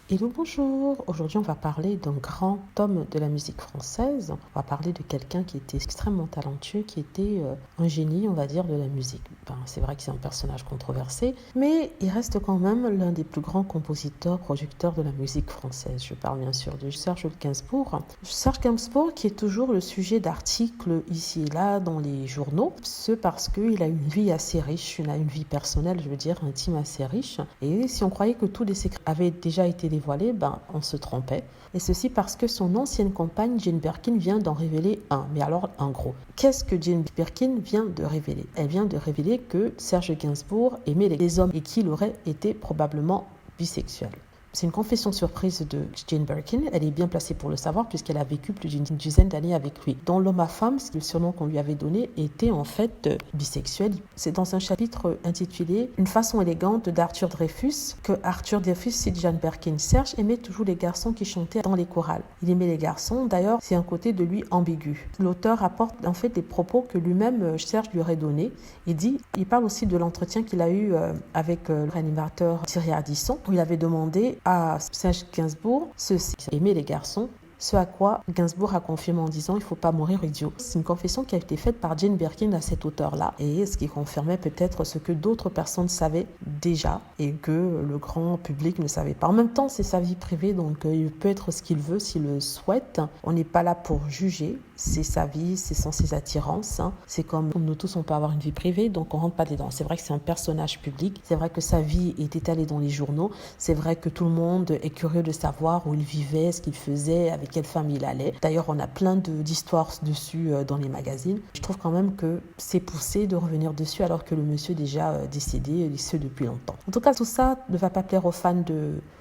Hello, bonjour. Aujourd'hui, on va parler d'un grand homme de la musique française. On va parler de quelqu'un qui était extrêmement talentueux, qui était un génie, on va dire, de la musique. C'est vrai que c'est un personnage controversé, mais il reste quand même l'un des plus grands compositeurs, producteurs de la musique française. Je parle bien sûr de Serge Gainsbourg. Serge Gainsbourg qui est toujours le sujet d'articles ici et là dans les journaux, ce parce qu'il a une vie assez riche, il a une vie personnelle, je veux dire, intime assez riche. Et si on croyait que tous les secrets avaient déjà été dévoilé, on se trompait. Et ceci parce que son ancienne compagne, Jane Birkin, vient d'en révéler un. Mais alors, un gros. Qu'est-ce que Jane Birkin vient de révéler? Elle vient de révéler que Serge Gainsbourg aimait les hommes et qu'il aurait été probablement bisexuel. C'est une confession surprise de Jane Birkin. Elle est bien placée pour le savoir puisqu'elle a vécu plus d'une dizaine d'années avec lui. Dans L'homme à femme, le surnom qu'on lui avait donné était en fait bisexuel. C'est dans un chapitre intitulé Une façon élégante d'Arthur Dreyfus que Arthur Dreyfus cite Jane Birkin. Serge aimait toujours les garçons qui chantaient dans les chorales. Il aimait les garçons. D'ailleurs, c'est un côté de lui ambigu. L'auteur apporte en fait les propos que lui-même Serge lui aurait donnés. Il parle aussi de l'entretien qu'il a eu avec le réanimateur Thierry Ardisson où il avait demandé à Serge Gainsbourg ceci, aimer les garçons, ce à quoi Gainsbourg a confirmé en disant « il ne faut pas mourir idiot ». C'est une confession qui a été faite par Jane Birkin à cet auteur-là et ce qui confirmait peut-être ce que d'autres personnes savaient déjà et que le grand public ne savait pas. En même temps, c'est sa vie privée, donc il peut être ce qu'il veut s'il le souhaite. On n'est pas là pour juger, c'est sa vie, ce sont ses attirances. C'est comme nous tous, on peut avoir une vie privée, donc on ne rentre pas dedans. C'est vrai que c'est un personnage public, c'est vrai que sa vie est étalée dans les journaux, c'est vrai que tout le monde est curieux de savoir où il vivait, ce qu'il faisait, avec quelle femme il allait. D'ailleurs, on a plein d'histoires dessus dans les magazines. Je trouve quand même que c'est poussé de revenir dessus alors que le monsieur est déjà décédé, et ce depuis longtemps. En tout cas, tout ça ne va pas plaire aux fans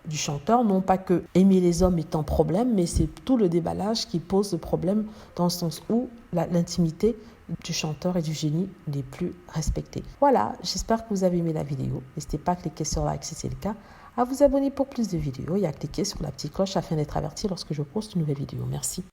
du chanteur. Non pas que aimer les hommes est un problème, mais c'est tout le déballage qui pose le problème dans le sens où l'intimité du chanteur et du génie n'est plus respectée. Voilà, j'espère que vous avez aimé la vidéo. N'hésitez pas à cliquer sur like si c'est le cas, à vous abonner pour plus de vidéos et à cliquer sur la petite cloche afin d'être averti lorsque je poste une nouvelle vidéo. Merci.